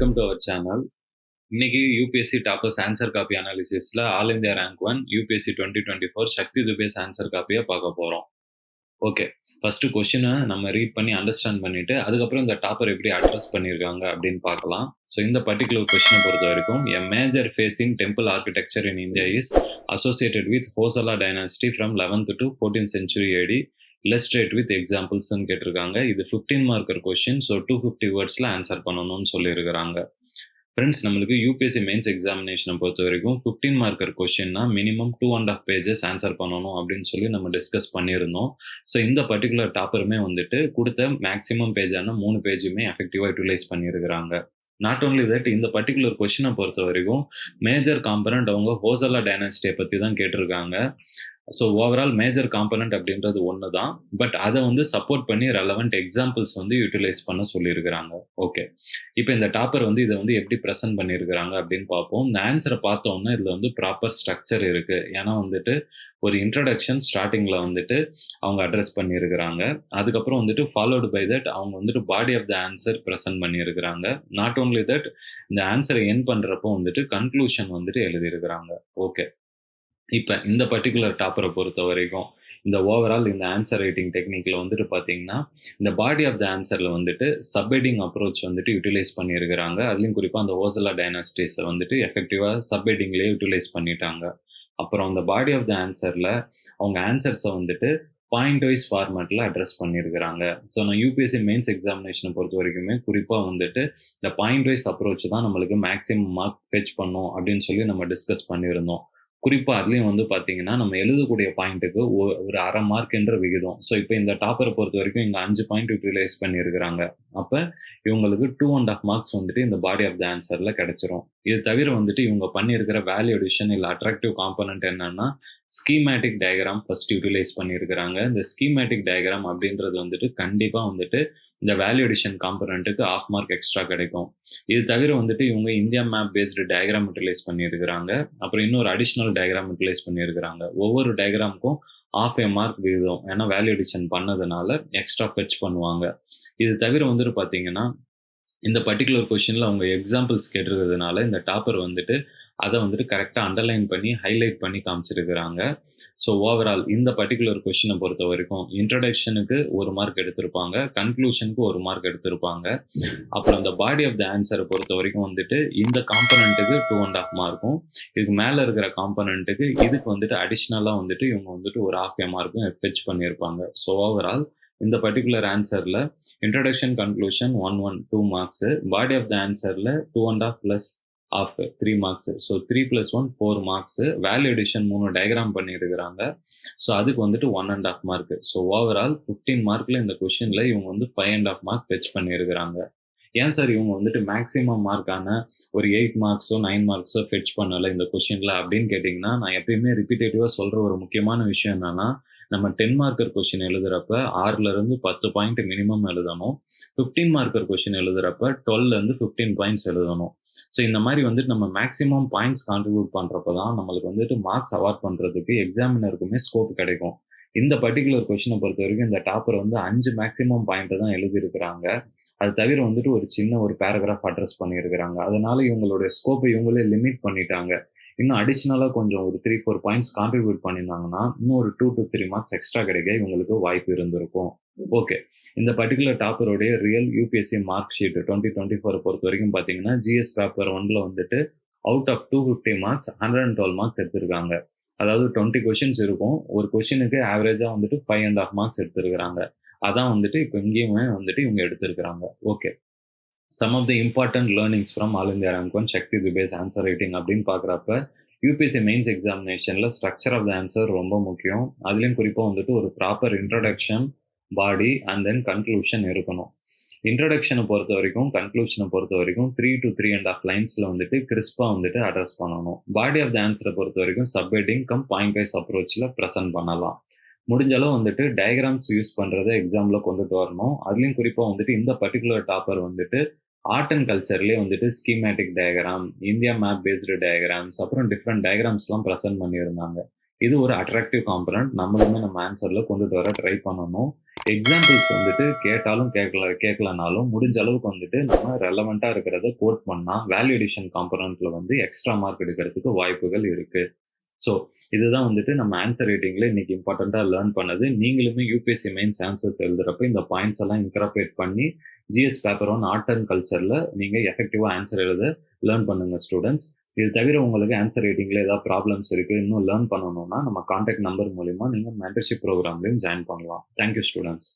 Welcome to our channel. இன்னைக்கு UPSC toppers answer copy அனாலிசிஸ்ல all India rank 1 UPSC 2024 Shakti Dubey's answer காப்பியை பார்க்க போறோம். ஓகே, ஃபர்ஸ்ட் கொஸ்டினை நம்ம ரீட் பண்ணி அண்டர்ஸ்டாண்ட் பண்ணிட்டு அதுக்கப்புறம் இந்த டாப்பர் எப்படி அட்ரஸ் பண்ணியிருக்காங்க அப்படின்னு பார்க்கலாம். ஸோ இந்த பர்டிகுலர் கொஸ்டினை பொறுத்த வரைக்கும் a major facing temple architecture in India is associated with Hoysala dynasty from 11th to 14th century AD. Illustrate with எக்ஸாம்பிள்ஸ்ன்னு கேட்டிருக்காங்க. இது 15 மார்க்கர் கொஸ்டின். ஸோ 250 வேர்ட்ஸில் ஆன்சர் பண்ணணும்னு சொல்லியிருக்கிறாங்க. ஃப்ரெண்ட்ஸ், நம்மளுக்கு யூபிஎஸ்சி மெயின்ஸ் எக்ஸாமினேஷனை பொறுத்த வரைக்கும் 15 மார்க்கர் கொஸ்டின்னா மினிமம் 2.5 பேஜஸ் ஆன்சர் பண்ணணும் அப்படின்னு சொல்லி நம்ம டிஸ்கஸ் பண்ணியிருந்தோம். ஸோ இந்த பர்டிகுலர் டாப்பருமே வந்துட்டு கொடுத்த மேக்ஸிமம் பேஜான 3 பேஜுமே எஃபெக்டிவாக யூட்டிலைஸ் பண்ணியிருக்கிறாங்க. நாட் ஓன்லி தட், இந்த பர்டிகுலர் கொஸ்டினை பொறுத்த வரைக்கும் மேஜர் காம்பனண்ட் அவங்க ஹோசலா டைனாஸ்டியை பற்றி தான் கேட்டிருக்காங்க. ஸோ ஓவரால் மேஜர் காம்பனண்ட் அப்படின்றது ஒன்று தான், பட் அதை வந்து சப்போர்ட் பண்ணி ரெலவெண்ட் எக்ஸாம்பிள்ஸ் வந்து யூட்டிலைஸ் பண்ண சொல்லியிருக்கிறாங்க. ஓகே, இப்போ இந்த டாப்பர் வந்து இதை வந்து எப்படி ப்ரெசென்ட் பண்ணியிருக்கிறாங்க அப்படின்னு பார்ப்போம். இந்த ஆன்சரை பார்த்தோம்னா இதில் வந்து ப்ராப்பர் ஸ்ட்ரக்சர் இருக்குது. ஏன்னா வந்துட்டு ஒரு இன்ட்ரடக்ஷன் ஸ்டார்டிங்கில் வந்துட்டு அவங்க அட்ரஸ் பண்ணியிருக்கிறாங்க. அதுக்கப்புறம் வந்துட்டு ஃபாலோடு பை தட் அவங்க வந்துட்டு body of the answer present பண்ணியிருக்கிறாங்க. நாட் ஓன்லி தட், இந்த ஆன்சரை என் பண்ணுறப்போ வந்துட்டு கன்க்ளூஷன் வந்துட்டு எழுதியிருக்கிறாங்க. ஓகே, இப்போ இந்த பர்டிகுலர் டாப்பரை பொறுத்த வரைக்கும் இந்த ஓவரால் இந்த ஆன்சர் ரைட்டிங் டெக்னிக்கில் வந்துட்டு பார்த்தீங்கன்னா இந்த பாடி ஆஃப் த ஆன்சரில் வந்துட்டு சப்ஹெட்டிங் அப்ரோச் வந்துட்டு யூட்டிலைஸ் பண்ணியிருக்கிறாங்க. அதுலேயும் குறிப்பாக அந்த ஹோசலா டைனாஸ்டிஸை வந்துட்டு எஃபெக்டிவாக சப்ஹெட்டிங்லேயே யூட்டிலைஸ் பண்ணிட்டாங்க. அப்புறம் அந்த பாடி ஆஃப் த ஆன்சரில் அவங்க ஆன்சர்ஸை வந்துட்டு பாயிண்ட் வைஸ் ஃபார்மேட்டில் அட்ரஸ் பண்ணியிருக்கிறாங்க. ஸோ நான் யூபிஎஸ்சி மெயின்ஸ் எக்ஸாமினேஷனை பொறுத்த வரைக்குமே குறிப்பாக வந்துட்டு இந்த பாயிண்ட் வைஸ் அப்ரோச் தான் நம்மளுக்கு மேக்ஸிமம் மார்க் ஃபெச் பண்ணும் அப்படின்னு சொல்லி நம்ம டிஸ்கஸ் பண்ணியிருந்தோம். குறிப்பாக அதுலேயும் வந்து பார்த்தீங்கன்னா நம்ம எழுதக்கூடிய பாயிண்ட்டுக்கு ஒரு 1/2 மார்க் என்ற விகிதம். ஸோ இப்போ இந்த டாப்பரை பொறுத்த வரைக்கும் இங்கே 5 பாயிண்ட் யூட்டிலைஸ் பண்ணியிருக்கிறாங்க. அப்போ இவங்களுக்கு 2.5 மார்க்ஸ் வந்துட்டு இந்த பாடி ஆஃப் த ஆன்சரில் கிடைச்சிரும். இது தவிர வந்துட்டு இவங்க பண்ணியிருக்கிற வேல்யூ அடிஷன் இல்லை அட்ராக்டிவ் காம்பனண்ட் என்னன்னா ஸ்கீமேட்டிக் டயக்ராம் ஃபர்ஸ்ட் யூட்டிலைஸ் பண்ணியிருக்கிறாங்க. இந்த ஸ்கீமேட்டிக் டயக்ராம் அப்படின்றது வந்துட்டு கண்டிப்பாக வந்துட்டு இந்த வேல்யூ அடிஷன் காம்பனண்ட்டுக்கு 1/2 மார்க் எக்ஸ்ட்ரா கிடைக்கும். இது தவிர வந்துட்டு இவங்க India map based diagram utilise பண்ணியிருக்கிறாங்க. அப்புறம் இன்னொரு அடிஷ்னல் டயக்ராம் யூட்டிலைஸ் பண்ணியிருக்கிறாங்க. ஒவ்வொரு டயக்ராமுக்கும் 1/2 மார்க் விகிதம், ஏன்னா வேல்யூ அடிஷன் பண்ணதுனால எக்ஸ்ட்ரா ஃபெச் பண்ணுவாங்க. இது தவிர வந்துட்டு பார்த்தீங்கன்னா இந்த பர்டிகுலர் கொஷினில் அவங்க எக்ஸாம்பிள்ஸ் கேட்டிருக்கிறதுனால இந்த டாப்பர் வந்துட்டு அதை வந்துட்டு கரெக்டாக அண்டர்லைன் பண்ணி ஹைலைட் பண்ணி காமிச்சிருக்கிறாங்க. ஸோ ஓவரால் இந்த பர்டிகுலர் கொஷினை பொறுத்த வரைக்கும் இன்ட்ரடக்ஷனுக்கு 1 மார்க் எடுத்திருப்பாங்க, கன்க்ளூஷனுக்கு 1 மார்க் எடுத்திருப்பாங்க. அப்புறம் இந்த பாடி ஆஃப் த ஆன்சரை பொறுத்த வரைக்கும் வந்துட்டு இந்த காம்பனண்ட்டுக்கு 2.5 மார்க்கும், இதுக்கு மேலே இருக்கிற காம்பனண்ட்டுக்கு இதுக்கு வந்துட்டு அடிஷ்னலாக வந்துட்டு இவங்க வந்துட்டு ஒரு 1/2 மார்க்கும் ஃபெச் பண்ணியிருப்பாங்க. ஸோ ஓவரால் இந்த பர்டிகுலர் ஆன்சரில் introduction conclusion 1 2 marks, body of the ஆன்சரில் 2.5 plus of 3 marks. So 3 + 1 4 marks. Value addition 3 diagram பண்ணியிருக்கிறாங்க. ஸோ அதுக்கு வந்துட்டு 1.5 மார்க்கு. ஸோ ஓவரால் 15 மார்க்கில் இந்த கொஷினில் இவங்க வந்து 5.5 மார்க் ஃபெச் பண்ணியிருக்கிறாங்க. ஏன் சார் இவங்க வந்துட்டு மேக்ஸிமம் மார்க்கான ஒரு 8 மார்க்ஸோ 9 மார்க்ஸோ ஃபெச் பண்ணலை இந்த கொஷினில் அப்படின்னு கேட்டிங்கன்னா, நான் எப்பயுமே ரிப்பீட்டேட்டிவாக சொல்கிற ஒரு முக்கியமான விஷயம் என்னன்னா, நம்ம 10 மார்க்கர் கொஷின் எழுதுறப்ப 6லேருந்து 10 பாயிண்ட் மினிமம் எழுதணும். 15 மார்க்கர் கொஷின் எழுதுறப்ப 12லேருந்து 15 பாயிண்ட்ஸ் எழுதணும். ஸோ இந்த மாதிரி வந்துட்டு நம்ம மேக்ஸிமம் பாயிண்ட்ஸ் கான்ட்ரிபியூட் பண்ணுறப்ப தான் நம்மளுக்கு வந்துட்டு மார்க்ஸ் அவார்ட் பண்ணுறதுக்கு எக்ஸாமினருக்குமே ஸ்கோப் கிடைக்கும். இந்த பர்டிகுலர் கொஷினை பொறுத்த வரைக்கும் இந்த டாப்பர் வந்து 5 மேக்ஸிமம் பாயிண்ட்டை தான் எழுதியிருக்கிறாங்க. அது தவிர வந்துட்டு ஒரு சின்ன ஒரு பேராகிராஃப் அட்ரஸ் பண்ணியிருக்கிறாங்க. அதனால இவங்களுடைய ஸ்கோப்பை இவங்களே லிமிட் பண்ணிட்டாங்க. இன்னும் அடிஷ்னலாக கொஞ்சம் ஒரு 3-4 பாயிண்ட்ஸ் கான்ட்ரிபியூட் பண்ணியிருந்தாங்கன்னா இன்னும் ஒரு 2 to 3 மார்க்ஸ் எக்ஸ்ட்ரா கிடைக்க இவங்களுக்கு வாய்ப்பு இருந்திருக்கும். ஓகே, இந்த பர்டிகுலர் டாப்பருடைய ரியல் யூபிஎஸ்சி மார்க் ஷீட் 2024 பொறுத்த வரைக்கும் பார்த்தீங்கன்னா ஜிஎஸ் பேப்பர் 1ல் வந்துட்டு அவுட் ஆஃப் 250 மார்க்ஸ் 112 மார்க்ஸ் எடுத்திருக்காங்க. அதாவது 20 கொஷின்ஸ் இருக்கும். ஒரு கொஷினுக்கு ஆவரேஜாக வந்துட்டு 5.5 மார்க்ஸ் எடுத்திருக்கிறாங்க. அதான் வந்துட்டு இப்போ இங்கேயுமே வந்துட்டு இவங்க எடுத்திருக்கிறாங்க. Okay, some of the important learnings from all India rank 1 Shakti Dubey's answer writing அப்படின்னு பார்க்குறப்ப யூபிஎஸ்சி மெயின்ஸ் எக்ஸாமினேஷனில் ஸ்ட்ரக்சர் ஆஃப் த ஆன்சர் ரொம்ப முக்கியம். அதுலேயும் குறிப்பாக வந்துட்டு ஒரு proper introduction, body and then conclusion இருக்கணும். இன்ட்ரடக்ஷனை பொறுத்த வரைக்கும் கன்க்ளூஷனை பொறுத்த வரைக்கும் 3 to 3.5 லைன்ஸில் வந்துட்டு கிறிஸ்பாக வந்துட்டு அட்ரஸ் பண்ணணும். பாடி ஆஃப் த ஆன்சரை பொறுத்த வரைக்கும் சப்ஹெட்டிங் கம் பாயிண்ட் வைஸ் அப்ரோச்சில் ப்ரெசென்ட் பண்ணலாம். முடிஞ்சளவு வந்துட்டு டயக்ராம்ஸ் யூஸ் பண்ணுறதை எக்ஸாமில் கொண்டுட்டு வரணும். அதுலேயும் குறிப்பாக வந்துட்டு இந்த பர்டிகுலர் டாப்பர் வந்துட்டு ஆர்ட் அண்ட் கல்ச்சர்லேயே வந்துட்டு schematic diagram, India map based diagrams, அப்புறம் டிஃப்ரெண்ட் டயக்ராம்ஸ்லாம் ப்ரெசென்ட் பண்ணியிருந்தாங்க. இது ஒரு அட்ராக்டிவ் காம்பனண்ட் நம்மளுமே நம்ம ஆன்சரில் கொண்டுட்டு வர ட்ரை பண்ணணும். எக்ஸாம்பிள்ஸ் வந்துட்டு கேட்டாலும் கேட்கலனாலும் முடிஞ்ச அளவுக்கு வந்துட்டு நம்ம ரெலவெண்ட்டா இருக்கிறத கோட் பண்ணா, வேல்யூ அடிஷன் காம்போனன்ட்ல வந்து எக்ஸ்ட்ரா மார்க் எடுக்கிறதுக்கு வாய்ப்புகள் இருக்கு. ஸோ, இதுதான் வந்துட்டு நம்ம ஆன்சர் ரைட்டிங்ல இன்னைக்கு இம்பார்ட்டன்ட்டா லேர்ன் பண்ணது. நீங்களுமே யுபிஎஸ்சி மெயின்ஸ் ஆன்சர்ஸ் எழுதுறப்ப இந்த பாயிண்ட்ஸ் எல்லாம் இன்கார்பரேட் பண்ணி, ஜிஎஸ் பேப்பர் 1 ஆர்ட் அண்ட் கல்ச்சர்ல நீங்க எஃபெக்டிவா ஆன்சர் எழுத லேர்ன் பண்ணுங்க ஸ்டூடண்ட்ஸ். இது தவிர உங்களுக்கு ஆன்சர் ரைட்டிங்ல ஏதாவது ப்ராப்ளம்ஸ் இருக்கு, இன்னும் லேர்ன் பண்ணணும்னா நம்ம கான்டாக்ட் நம்பர் மூலியமா நீங்க மென்டர்ஷிப் ப்ரோக்ராம்லயும் ஜாயின் பண்ணலாம். Thank you students.